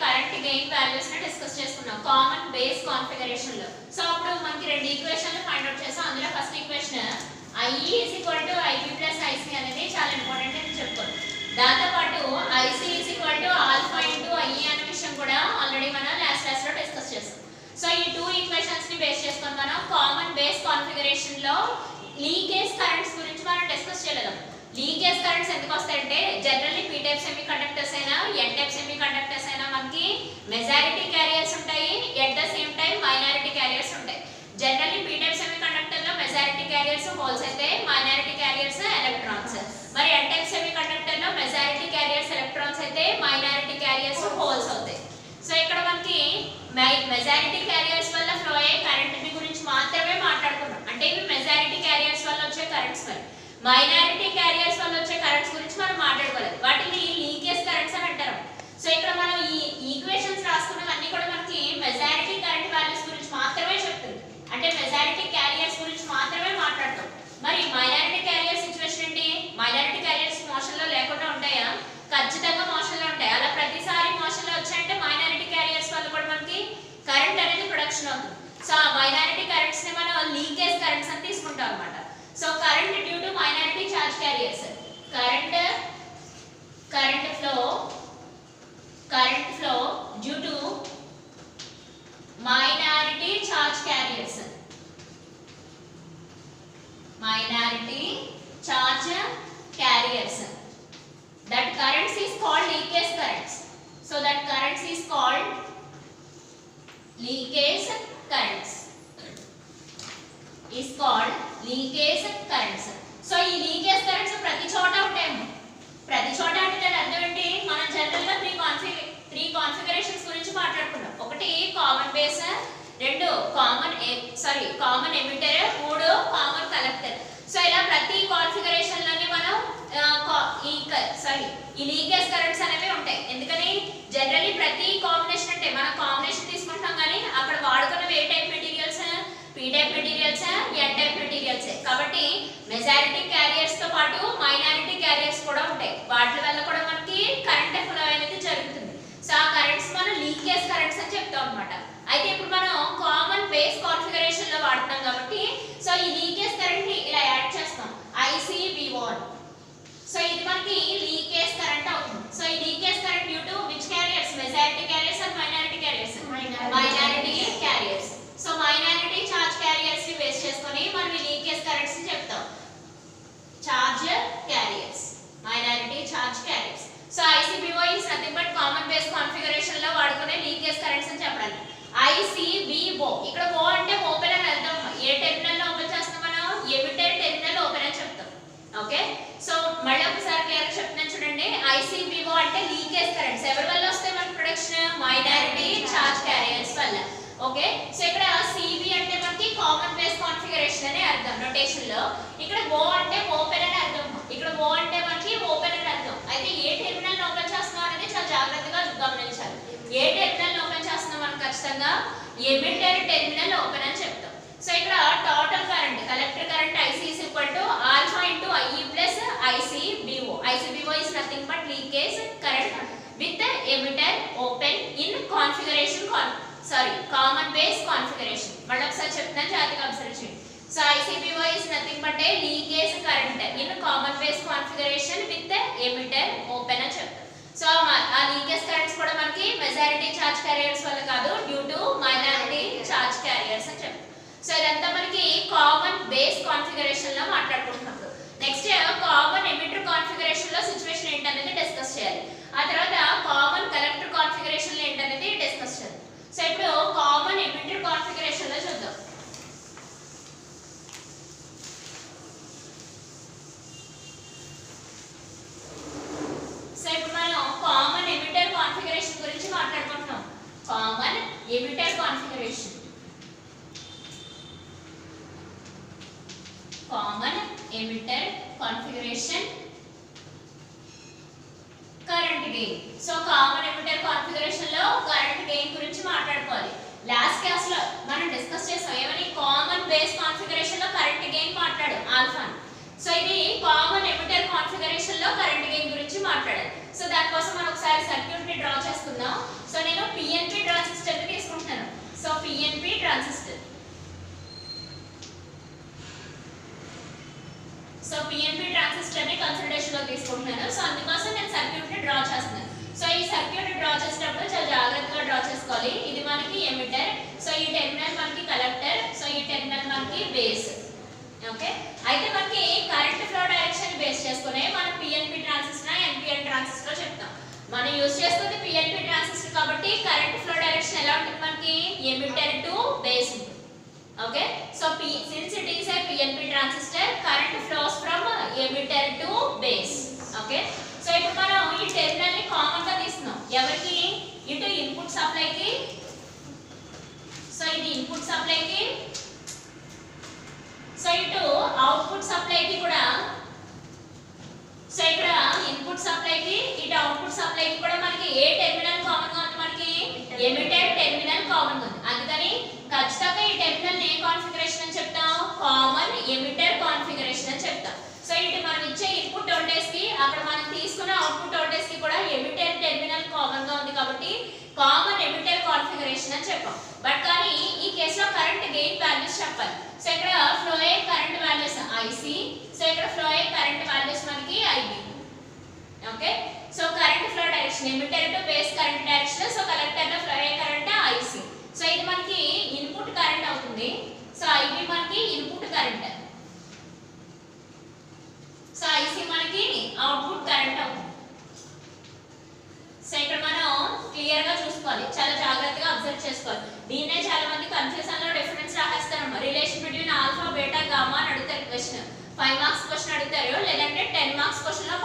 Current gain values ని discuss చేసుకున్నాం common base configuration లో. సో అప్పుడు మనకి రెండు ఈక్వేషన్లు ఫైండ్ అవుట్ చేసాం. అందులో first equation IE = IB + IC అనేది చాలా ఇంపార్టెంట్ అని చెప్పుకోవాలి. దాంతో పాటు IC = ఆల్ఫా ఇంటూ IE అనే విషయం కూడా ఆల్రెడీ మనం లాస్ట్ క్లాస్ లో డిస్కస్ చేసాం. సో ఈ టూ ఈక్వేషన్స్ ని బేస్ చేసుకొని మనం కామన్ బేస్ కాన్ఫిగరేషన్ లో లీకేజ్ కరెంట్స్ గురించి మనం డిస్కస్ చేయలేదు. లీకేజ్ కరెంట్స్ ఎందుకు వస్తాయంటే generally p type semiconductors అయినా n టైప్ సెమీ కండక్టర్స్ అయినా మనకి మెజారిటీ క్యారియర్స్ ఉంటాయి, at the same time minority carriers ఉంటాయి. Generally p type semiconductor లో మెజారిటీ క్యారియర్స్ హోల్స్ అయితే మైనారిటీ క్యారియర్స్ ఎలక్ట్రాన్స్. మరి n టైప్ సెమీ కండక్టర్ లో majority carriers electrons అయితే మైనారిటీ క్యారియర్స్ హోల్స్ అవుతాయి. సో ఇక్కడ మనకి మెజారిటీ క్యారియర్స్ వల్ల ఫ్లో అయ్యే కరెంట్ గురించి మాత్రమే మాట్లాడుకున్నాం. అంటే ఇవి మెజారిటీ క్యారియర్స్ వల్ల వచ్చే కరెంట్స్. మరి మైనారిటీ క్యారియర్స్ వల్ల వచ్చే కరెంట్స్ గురించి మనం మాట్లాడుకోలేదు. వాటిని లీకేజ్ కరెంట్స్ అని అంటారు. సో ఇక్కడ మనం ఈ ఈక్వేషన్స్ రాసుకున్నవన్నీ కూడా మనకి మెజారిటీ కరెంట్ వాల్యూస్ గురించి మాత్రమే చెప్తుంది. అంటే మెజారిటీ క్యారియర్స్ గురించి మాత్రమే మాట్లాడతాం. మరి మైనారిటీ క్యారియర్ సిచువేషన్ ఏంటి? మైనారిటీ క్యారియర్స్ మోషన్ లో లేకుండా ఉంటాయా? ఖచ్చితంగా మోషన్ లో ఉంటాయి. అలా ప్రతిసారి మోషన్ లో వచ్చాయంటే మైనారిటీ క్యారియర్స్ వల్ల కూడా మనకి కరెంట్ అనేది ప్రొడక్షన్ అవుతుంది. సో ఆ మైనారిటీ కరెంట్స్ ని మనం లీకేజ్ కరెంట్స్ అని తీసుకుంటాం అన్నమాట. So current due to minority charge carriers, current flow due to minority charge carriers, minority charge carriers, that currents is called leakage currents. So that currents is called leakage currents, is called leakage currents. So ఈ leakage currents ప్రతి చోట ఉంటాయి. ప్రతి చోట అంటే అర్థం ఏంటి? మనం జనరల్ గా త్రీ కాన్ఫిగరేషన్స్ గురించి మాట్లాడుకున్నాం. ఒకటి కామన్ బేస్, రెండు కామన్ ఎమిటర్, మూడు కామన్ కలెక్టర్. సో ఇలా ప్రతి కాన్ఫిగరేషన్ లోని మనం ఈ లీకేజ్ కరెంట్స్ అనేవి ఉంటాయి. ఎందుకని జనరల్లీ ప్రతి కాంబినేషన్ అంటే మనం కాంబినేషన్ తీసుకుంటాం కానీ అక్కడ వాడుకున్నవి ఏ type materials? p type materials, n type materials. కాబట్టి మెజారిటీ క్యారియర్స్ తో పాటు మైనారిటీ క్యారియర్స్ కూడా ఉంటాయి. వాటి వల్ల కూడా మనకి కరెంట్ ఫ్లో అనేది జరుగుతుంది. సో ఆ కరెంట్స్ మనం లీకేజ్ కరెంట్స్ అని చెప్తాం అన్నమాట. అయితే ఇప్పుడు మనం కామన్ బేస్ కాన్ఫిగరేషన్ లో వాడుతున్నాం కాబట్టి సో ఈ లీకేజ్ కరెంట్ ని ఇలా యాడ్ చేస్తాం ICV1. సో ఇది మనకి లీకేజ్ కరెంట్ అవుతుంది. సో ఈ leakage current due to which carriers? Majority carriers and minority carriers? Minority carriers. So minority charge carriers ని బేస్ చేసుకొని మనం ఈ లీకేజ్ కరెంట్స్ ని చెప్తాం charge carriers, minority charge carriers. So ICVO is nothing but common base configuration లో వాడుకునే leakage currents అని చెప్పడానికి. ICVO ఇక్కడ O అంటే ఓపెన్ అని అర్థం. ఏ టెర్మినల్ లో ఓపెన్ చేస్తాం మనం? ఎమిటర్ టెర్మినల్ ఓపెన్ అని చెప్తాం. ఓకే, సో మళ్ళీ ఒకసారి క్లియర్ చెప్తున్నాను చూడండి. ICVO అంటే లీకేజ్ కరెంట్స్ ఎవరి వల్ల వస్తాయి మనకి ప్రొడక్షన్? మైనారిటీ చార్జ్ క్యారియర్స్ వల్ల. ఓకే, సో ఇక్కడ CV అంటే మనకి కామన్ బేస్ కాన్ఫిగరేషన్ అనే అర్థం నోటేషన్ లో. ఇక్కడ O అంటే ఓపెన్ అని అర్థం. ఇక్కడ O అంటే మనకి ఓపెన్ అని అర్థం. అయితే ఏ టెర్మినల్ ఓపెన్ చేస్తున్నాం అనేది చాలా జాగ్రత్తగా గమనించాలి. ఏ టెర్మినల్ ఓపెన్ చేస్తున్నాం మనం ఖచ్చితంగా ఎమిటర్ టెర్మినల్ ఓపెన్ అని చెప్తాం. సో ఇక్కడ total current collector current IC = alpha into IE plus ICVO. ICVO is nothing but leakage current with the emitter open in common base configuration. మళ్ళీ ఒకసారి చెప్తున్నాను జాగ్రత్తగా అబ్జర్వ్ చేయండి. So ICVO is nothing but a leakage current in common base configuration with the emitter open అని చెప్తాం. So ఆ leakage currents కూడా మనకి మెజారిటీ చార్జ్ క్యారియర్స్ వల్ల కాదు, due to minority charge carriers అని చెప్తాం. సో ఇదంతా మనకి కామన్ బేస్ కాన్ఫిగరేషన్ లో మాట్లాడుకుంటున్నప్పుడు. నెక్స్ట్ కామన్ ఎమిటర్ కాన్ఫిగరేషన్ లో సిచువేషన్ ఏంటనేది డిస్కస్ చేయాలి. ఆ తర్వాత కామన్ కలెక్టర్ కాన్ఫిగరేషన్ లో ఏంటనేది డిస్కస్ చేయాలి. సో ఇప్పుడు కామన్ ఎమిటర్ కాన్ఫిగరేషన్ లో చూద్దాం. సో ఇప్పుడు మనం కామన్ ఎమిటర్ కాన్ఫిగరేషన్ గురించి మాట్లాడుకుంటున్నాం. Common emitter configuration, common emitter configuration current gain. So common emitter configuration లో కరెంట్ గెయిన్ గురించి మాట్లాడుకోవాలి. లాస్ట్ క్లాస్ లో మనం డిస్కస్ చేసాం ఏమని? కామన్ బేస్ కాన్ఫిగరేషన్ లో కరెంట్ గెయిన్ మాట్లాడు ఆల్ఫా. సో ఇది కామన్ ఎమిటర్ కాన్ఫిగరేషన్ లో కరెంట్ గెయిన్ గురించి మాట్లాడాలి. సో దానికోసం మనం ఒకసారి సర్క్యూట్ ని డ్రా చేసుకుందాం. సో పిఎన్పి ట్రాన్సిస్టర్ ని తీసుకుంటున్నాను. So PNP transistor, so PNP transistor ని కన్సిడరేషన్ లో తీసుకుంటున్నాను. సో అందుకోసం నేను సర్క్యూట్ ని డ్రా చేస్తున్నాను. సో ఈ సర్క్యూట్ డ్రా చేసేటప్పుడు చాలా జాగ్రత్తగా డ్రా చేసుకోవాలి. ఇది మనకి ఎమిటర్, సో ఈ టెర్మినల్ మనకి కలెక్టర్, సో ఈ టెర్మినల్ మనకి బేస్. ఓకే, అయితే మనకి కరెంట్ ఫ్లో డైరెక్షన్ బేస్ చేసుకునే మనం పిఎన్పి ట్రాన్సిస్టర్ ఎన్పిఎన్ ట్రాన్సిస్టర్ చెప్తాం. మనం యూజ్ చేస్తుంది పిఎన్పి ట్రాన్సిస్టర్ కాబట్టి కరెంట్ ఫ్లో డైరెక్షన్ ఎలా ఉంటుంది మనకి emitter to base. Okay, so since it is a PNP transistor, current flows from emitter to base. Okay, so ఇప్పుడు మనం ఈ టెర్మినల్ ని కామన్ గా తీసుకున్నాం. ఎవరికి? ఇటు ఇన్పుట్ సప్లై కి, సో ఇది ఇన్పుట్ సప్లై కి, సో ఇటు అవుట్పుట్ సప్లై కి కూడా. సో ఇక్కడ ఇన్పుట్ సప్లై కి ఇటు అవుట్పుట్ సప్లై కి కూడా మనకి ఏ టెర్మినల్ కామన్ గా ఉంది? మనకి ఎమిటర్ టెర్మినల్ కామన్ గా ఉంది. అందుకని ఖచ్చితంగా ఈ టెర్మినల్ ఏ కాన్ఫిగరేషన్ అని చెప్తాం? కామన్ ఎమిటర్ కాన్ఫిగరేషన్ అని చెప్తాం. సో ఇటు మనం ఇచ్చే ఇన్పుట్ వోల్టేజ్ కి అక్కడ మనం తీసుకున్న అవుట్పుట్ వోల్టేజ్ కి కూడా ఎమిటర్ టెర్మినల్ కామన్ గా ఉంది కాబట్టి కామన్ ఎమిటర్ కాన్ఫిగరేషన్ అని చెప్పాం. బట్ కానీ ఈ కేసులో కరెంట్ గెయిన్ వాల్యూస్ చెప్పాలి. సో ఇక్కడ ఫ్లో అయ్యే కరెంట్ వాల్యూస్ IC, సో ఇక్కడ ఫ్లో అయ్యే కరెంట్ వాల్యూస్ మనకి IB. Okay, so current flow direction emitter to base current direction, so collector లో ఫ్లో అయ్యే కరెంట్ IC. సో ఇది మనకి ఇన్పుట్ కరెంట్ అవుతుంది. సో IB మనకి ఇన్పుట్ కరెంట్, సో IC మనకి అవుట్పుట్ కరెంట్ అవుతుంది. సో ఇక్కడ మనం క్లియర్ గా చూసుకోవాలి, చాలా జాగ్రత్తగా అబ్జర్వ్ చేసుకోవాలి. దీన్నే చాలా మంది కన్ఫ్యూజన్ లో డిఫరెన్స్ రాసేస్తారు. Relation between alpha beta gamma అని అడుగుతారు క్వశ్చన్. 5 మార్క్స్ క్వశ్చన్ అడుగుతారు, లేదంటే 10 మార్క్స్ క్వశ్చన్ లో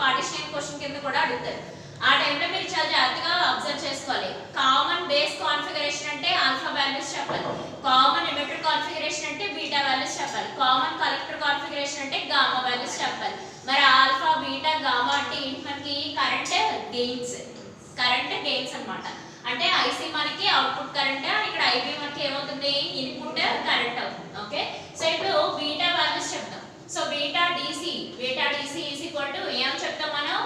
పార్టిషన్ క్వశ్చన్ కింద కూడా అడుగుతారు. ఆ టైంలో మీరు చాలా జాగ్రత్తగా అబ్జర్వ్ చేసుకోవాలి. కామన్ బేస్ కాన్ఫిగరేషన్ అంటే ఆల్ఫా వాల్యూస్ చెప్పాలి, కామన్ ఎమిటర్ కాన్ఫిగరేషన్ అంటే బీటా వాల్యూస్ చెప్పాలి, కామన్ కలెక్టర్ కాన్ఫిగరేషన్ అంటే గామా వాల్యూస్ చెప్పాలి. మరి ఆల్ఫా బీటా గామా అంటే ఏంటి? మనకి కరెంట్ గెయిన్స్ అన్నమాట. అంటే IC మనకి అవుట్పుట్ కరెంట్, ఇక్కడ IB మనకి ఏమవుతుంది? ఇన్పుట్ కరెంట్ అవుతుంది. ఓకే, సో ఇప్పుడు బీటా వాల్యూస్ చెప్తాం. So beta DC is equal to ఏం చెప్తాం మనం?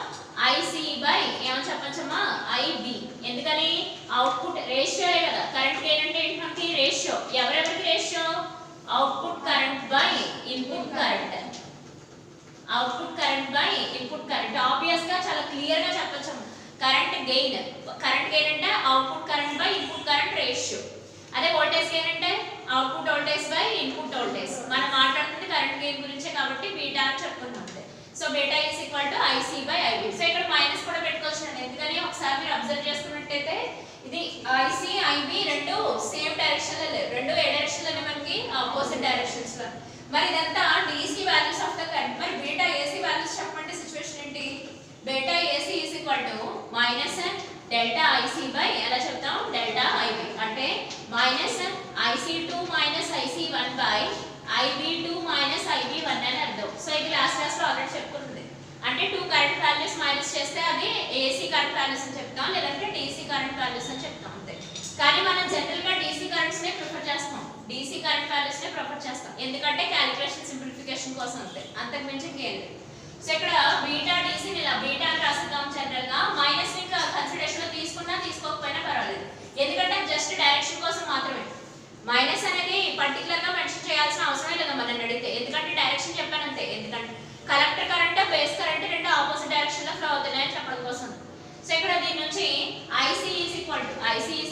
IC బై ఏమని చెప్పొచ్చమ్మా? IB. ఎందుకని? అవుట్పుట్ రేషియో కదా. కరెంట్ గెయిన్ అంటే ఏంటి? మనకి రేషియో. ఎవరెవరికి ratio? Output current by input current, output current by input current. Obvious గా చాలా క్లియర్ గా చెప్పొచ్చు. కరెంట్ గెయిన్ అంటే output current by input current ratio. అదే వోల్టేజ్ గెయిన్ అంటే output voltage by input voltage. మనం మాట్లాడుతుంది కరెంట్ గెయిన్ గురించే కాబట్టి బీటా అని చెప్పుకున్నాం. So beta is equal to IC by IB. So ఇక్కడ మైనస్ కూడా పెట్టుకోవచ్చు. ఎందుకని ఒకసారి మీరు అబ్జర్వ్ చేసుకున్నట్టయితే ఇది IC IB రెండు సేమ్ డైరెక్షన్ లో లేవు, రెండు ఏ డైరెక్షన్ లోనే మనకి ఆపోజిట్ డైరెక్షన్స్ లో. మరి ఇదంతా DC values of the current. మరి బీటా AC వాల్యూస్ చెప్పండి. సిచువేషన్ ఏంటి? Beta AC is equal to minus delta IC by ఎలా చెప్తాం? Delta IB. అంటే minus IC2 minus IC1 by IB2 minus IB1 అని అర్థం. సో ఇది లాస్ట్ క్లాస్ లో ఆల్రెడీ చెప్పుకుంది. అంటే 2 కరెంట్ వాల్యూస్ మైనస్ చేస్తే అది AC కరెంట్ వాల్యూస్ అని చెప్తాం, లేదంటే DC కరెంట్ వాల్యూస్ అని చెప్తాం అంతే. కానీ మనం జనరల్ గా DC కరెంట్స్ నే ప్రిఫర్ చేస్తాం, DC కరెంట్ వాల్యూస్ నే ప్రిఫర్ చేస్తాం. ఎందుకంటే క్యాలిక్యులేషన్ సింప్లిఫికేషన్ కోసం అంతే, అంతకు మించి ఇంకేం లేదు. సో ఇక్కడ బీటా DC ని ఇలా బీటా అని రాస్తాం జనరల్ గా. మైనస్ ని కన్సిడరేషన్ లో తీసుకున్నా తీసుకోకపోయినా పర్వాలేదు, ఎందుకంటే జస్ట్ డైరెక్షన్ కోసం మాత్రమే. మైనస్ అనేది పర్టికులర్ గా మెన్షన్ చేయాల్సిన అవసరం లేదు మనం అడిగితే, ఎందుకంటే డైరెక్షన్ చెప్పానంతే. ఎందుకంటే కలెక్టర్ కరెంట్ బేస్ కరెంట్ రెండు ఆపోజిట్ డైరెక్షన్ లో ఫ్లో అవుతున్నాయని చెప్పడం కోసం. సో ఇక్కడ దీని నుంచి IC is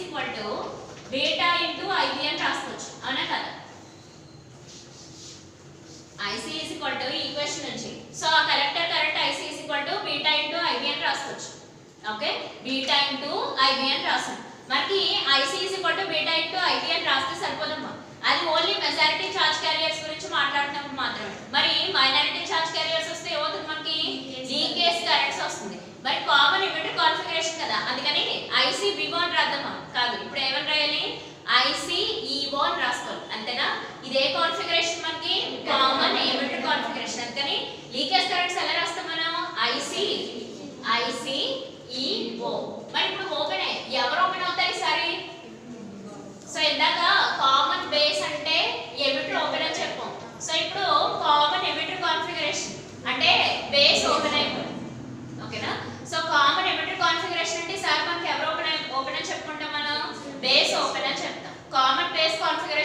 equal to beta into IB అని రాసుకోవచ్చు, అవునా కదా? IC ఈజ్ ఈక్వల్ టు ఈ ఈక్వేషన్ నుంచి. సో ఆ collector current IC is equal to beta into IB అని రాసుకోవచ్చు. ఓకే, బీటా ఇంటూ IB అని రాసాం. మనకి IC is equal to beta into IB అని రాస్తే సరిపోదమ్మా. అది ఓన్లీ మెజారిటీ ఛార్జ్ క్యారియర్స్ గురించి మాట్లాడుతున్నప్పుడు మాత్రమే. మరి మైనారిటీ ఛార్జ్ క్యారియర్స్ వస్తే ఏమవుతుంది? మనకి లీకేజ్ కరెంట్స్ వస్తుంది. మరి కామన్ ఎమిటర్ కాన్ఫిగరేషన్ కదా, అందుకని IC BO అని రాద్దామా? కాదు, ఇప్పుడు ఏమని రాయాలి? IC EO అని రాసుకోవాలి, అంతేనా? ఇదే కాన్ఫిగరేషన్ మనకి కామన్ ఎమిటర్ కాన్ఫిగరేషన్. అందుకని లీకేజ్ కరెంట్స్ ఎలా రాస్తాం మనం? IC EO. మరి ఇప్పుడు ఓపెన్ ఎవరు ఓపెన్ అవుతారు ఈసారి? సో ఇందాక కామన్ బేస్ అంటే ఎమిటర్ ఓపెన్ అని చెప్పాం. సో ఇప్పుడు కామన్ ఎమిటర్ కాన్ఫిగరేషన్ అంటే బేస్ ఓపెన్ అయిపోయింది, ఓకేనా? సో కామన్ ఎమిటర్ కాన్ఫిగరేషన్ అంటే ఈసారి మనకి ఎవరు ఓపెన్ అని చెప్పుకుంటాం?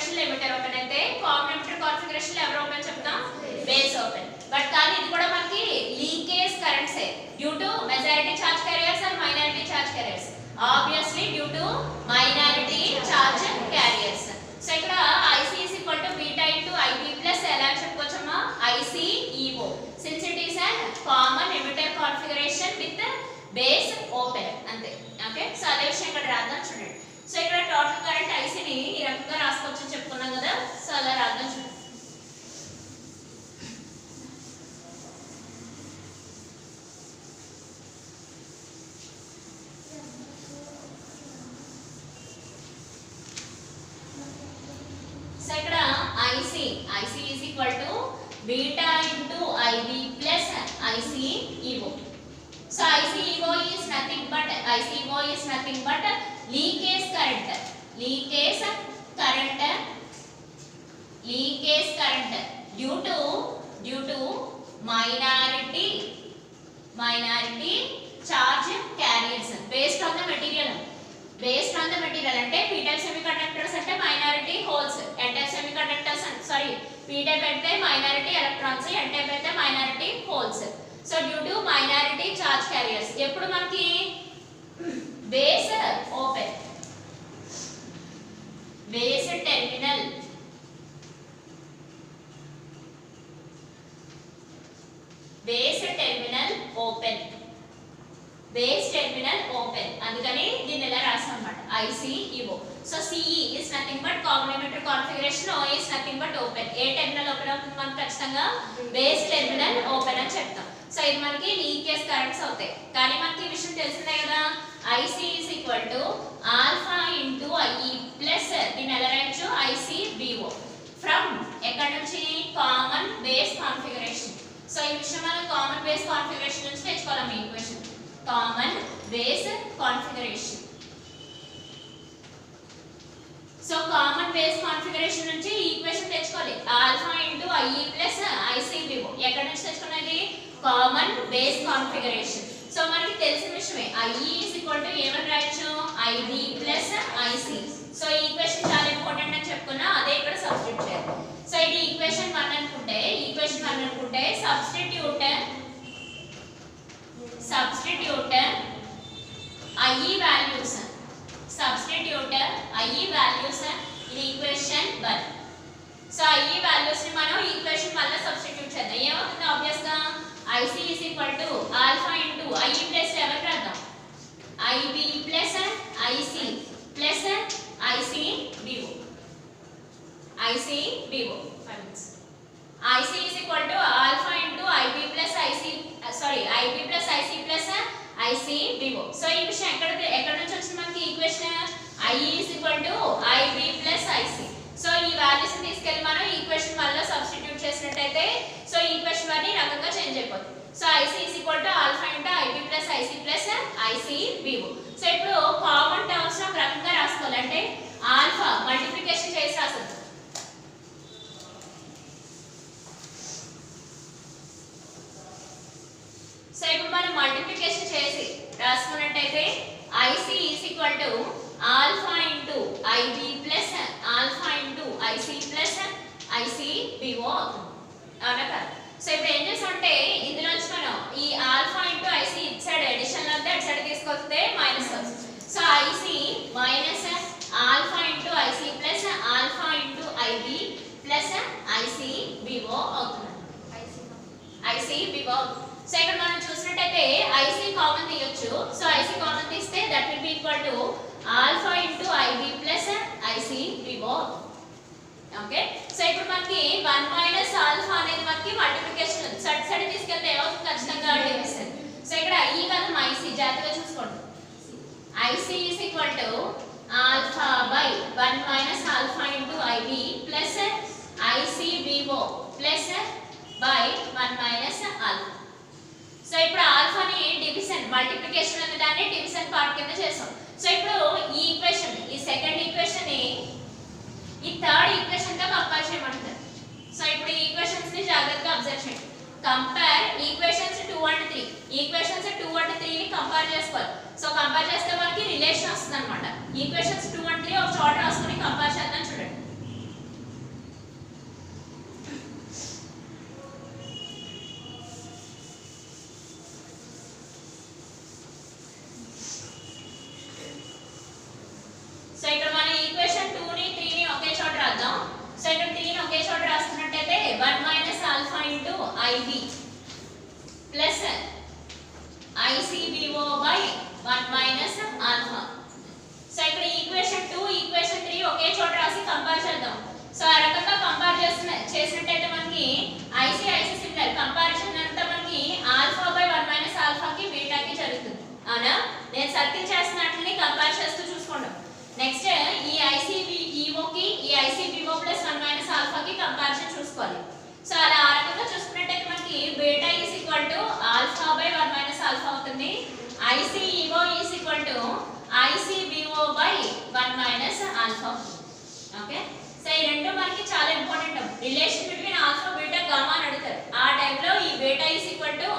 కాన్ఫిగరేషన్ ఎమిటర్ ఓపెన్ అయితే కామన్ ఎమిటర్ కాన్ఫిగరేషన్ ఎవరు ఓపెన్ చెప్తాం బేస్ ఓపెన్ బట్ కానీ ఇది కూడా మనకి leakage currents due to majority charge carriers and minority charge carriers obviously due to minority charge carriers so ఇక్కడ IC is equal to beta into IB plus ఎలా చెప్పుకోవచ్చమ్మా ICEO since it is an common emitter configuration with base open అంతే okay so అదే విషయం ఇక్కడ రాద్దాం చూడండి so ఇక్కడ total current IC ని ఈ రకంగా రాసుకోవచ్చు చెప్పుకున్నాం కదా సో అలా రాద్దాం చూడండి సో ఇక్కడ IC is equal to beta into IB plus ICEO. So ICEO is nothing but leakage current due to minority charge carriers based on the material అంటే p type semiconductors అంటే minority holes n type semiconductors p type అయితే minority electrons n type అయితే minority holes so due to minority charge carriers ఎప్పుడు మనకి base open base terminal open అందుకని దీన్ని ఎలా రాస్తాం అన్నమాట ICEO so CE is nothing but common emitter configuration O is nothing but open A terminal open అవుతుంది మనకు ఖచ్చితంగా బేస్ టెర్మినల్ ఓపెన్ అని చెప్తాం సో ఇది మనకి లీకేజ్ కరెంట్స్ అవుతాయి కానీ మనకి ఈ విషయం తెలిసిందే కదా IC is equal to alpha into IE plus దీన్ని ఎలా రాయొచ్చు ICBO ఫ్రమ్ ఎక్కడ నుంచి కామన్ బేస్ కాన్ఫిగరేషన్ సో ఈ విషయం మనం కామన్ బేస్ కాన్ఫిగరేషన్ నుంచి తెచ్చుకోవాలి మీ equation common base configuration so common base configuration నుంచి ఈక్వేషన్ తెచ్చుకోవాలి alpha into IE plus ICBO ఎక్కడ నుంచి తెచ్చుకున్నది కామన్ బేస్ కాన్ఫిగరేషన్ సో మనకి తెలిసిన విషయమే IE is equal to ఏమని రాయొచ్చు IB ప్లస్ IC సో ఈ ఈక్వేషన్ చాలా ఇంపార్టెంట్ అని చెప్పుకున్నా అదే ఇక్కడ సబ్స్టిట్యూట్ చేయాలి సో ఇది ఈక్వేషన్ 1 అనుకుంటే substitute IE values in equation 1 so IE values ని మనం ఈక్వేషన్ 1 లో సబ్స్టిట్యూట్ చేద్దాం ఏమవుతుంది ఆబ్వియస్ గా IC is equal to alpha into IE plus ఎవరు రాద్దాం IB plus IC plus ICBO IC is equal to alpha into IB plus IC plus ICBO so ఈ విషయం ఎక్కడ నుంచి వచ్చింది మనకి equation IE is equal to IB plus IC so ఈ values ని తీసుకెళ్లి మనం ఈక్వేషన్ 1 లో సబ్స్టిట్యూట్ చేసినట్లయితే సో ఈక్వేషన్ 1 ని రకంగా చేంజ్ అయిపోతుంది so IC is equal to alpha into IB plus IC plus ICBO so ఇప్పుడు కామన్ టర్మ్స్ లో రకంగా రాసుకోవాలి అంటే ఆల్ఫా మల్టిప్లికేషన్ చేసి రాస్తాం సో ఇప్పుడు మనం మల్టిప్లికేషన్ చేసి రాసుకున్నట్టయితే IC is equal to alpha into IB plus alpha into IC plus ICBO అవునా కదా సో ఇప్పుడు ఏం చేస్తామంటే ఇందులో నుంచి మనం ఈ ఆల్ఫా ఇంటూ IC ఇటు సైడ్ అడిషన్ అవుతే అటు సైడ్ తీసుకొస్తే మైనస్ వస్తుంది so IC minus alpha into IC plus alpha into IB plus ICBO అవుతుంది ICBO సో ఇక్కడ మనం చూసినట్టయితే IC కామన్ తీయొచ్చు సో IC కామన్ తీస్తే that will be equal to alpha into IB plus ICBO okay so ఇప్పుడు మనకి 1 minus alpha అనేది మనకి మల్టిప్లికేషన్ సైడ్ తీసుకెళ్తే ఏమవుతుంది ఖచ్చితంగా డివిజన్ సో ఇక్కడ ఈ కాదు IC జాగ్రత్తగా చూసుకోండి IC is equal to alpha by 1 minus alpha into IB plus ICBO plus by 1 minus alpha so ఇప్పుడు ఆల్ఫాని డివిజన్ మల్టిప్లికేషన్ అనే దాన్ని డివిజన్ పార్ట్ కింద చేస్తాం సో ఇప్పుడు ఈ ఈక్వేషన్ ఈ సెకండ్ ఈక్వేషన్ ని ఈ థర్డ్ ఈక్వేషన్ తో కంపేర్ చేయమంటారు సో ఇప్పుడు ఈ ఈక్వేషన్స్ ని జాగ్రత్తగా అబ్జర్వ్ చేయండి compare equations 2 and 3 equations 2 and 3 ని కంపేర్ చేసుకోవాలి సో కంపేర్ చేస్తే మనకి రిలేషన్ వస్తుందన్నమాట ఈక్వేషన్స్ 2 and 3 ఒక చోట రాసుకొని కంపేర్ చేద్దాం చూడండి IB plus ICBO by 1 minus alpha. So ఇక్కడ ఈక్వేషన్ 2 ఈక్వేషన్ 3 ఒకే చోట రాసి కంపేర్ చేద్దాం. సో ఆ రకంగా కంపేర్ చేసినట్టయితే మనకి IC సిమిలర్ కంపారిజన్ అంతా మనకి ఆల్ఫా బై 1 మైనస్ ఆల్ఫాకి బీటాకి జరుగుతుంది. అవునా? నేను సర్కిల్ చేసినట్లని కంపేర్ చేస్తూ చూసుకోండి. నెక్స్ట్ ఈ ICBO కి ఈ ICBO ప్లస్ 1 మైనస్ ఆల్ఫాకి కంపారిజన్ చూసుకోవాలి. సో అలా ఆ రకంగా చూసుకున్నట్టయితే మనకి beta is equal to alpha by 1 minus alpha అవుతుంది. ICEO is equal to ICBO by 1 minus alpha. Okay, so ఈ రెండు మనకి చాలా important. Relation between alpha beta gamma అని అడుగుతారు. ఆ టైంలో ఈ beta is equal to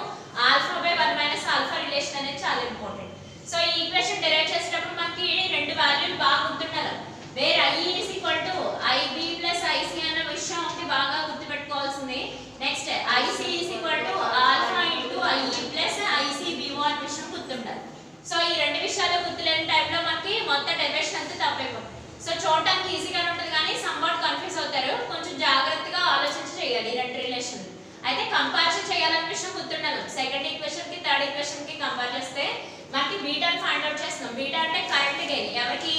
alpha by 1 minus alpha relation అనేది చాలా ఇంపార్టెంట్. సో ఈ ఈక్వేషన్ డిరైవ్ చేసేటప్పుడు మనకి రెండు వాల్యూలు బాగా గుర్తుండాలి. Where I is equal to IB plus IC అన్న విషయం ఒకటి బాగా గుర్తుపెట్టుకోవాల్సింది. Next IC is equal to alpha into IE plus ICBO అన్న విషయం గుర్తుండాలి. సో ఈ రెండు విషయాలు గుర్తులేని టైంలో మనకి మొత్తం డెరివేషన్ అంతా తప్పైపోతుంది. సో చూడటానికి ఈజీగానే ఉంటుంది కానీ సంవాట్ కన్ఫ్యూజ్ అవుతారు. కొంచెం జాగ్రత్తగా ఆలోచించి చేయాలి ఈ రెండు రిలేషన్. అయితే కంపారిజన్ చేయాలనే విషయం గుర్తుండాలి. సెకండ్ ఈక్వేషన్ కి థర్డ్ ఈక్వేషన్ కి కంపేర్ చేస్తే మనకి బీటాని ఫైండ్ అవుట్ చేస్తున్నాం. బీటా అంటే కరెంట్ గెయిన్. ఎవరికి?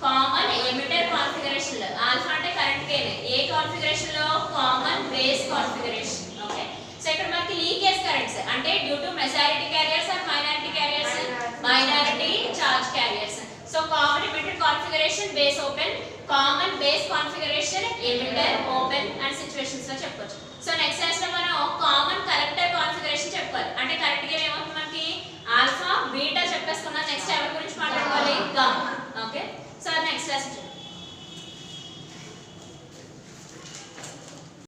కామన్ ఎమిటర్ కాన్ఫిగరేషన్ లో. ఆల్ఫా అంటే కరెంట్ గెయిన్. ఏ కాన్ఫిగరేషన్ లో? Common base configuration. Okay, so ఇక్కడ మనకి లీకేజ్ కరెంట్స్ అంటే due to majority carriers or minority carriers, minority charge carriers. So common emitter configuration base open, common base configuration emitter open and situations లో చెప్పొచ్చు.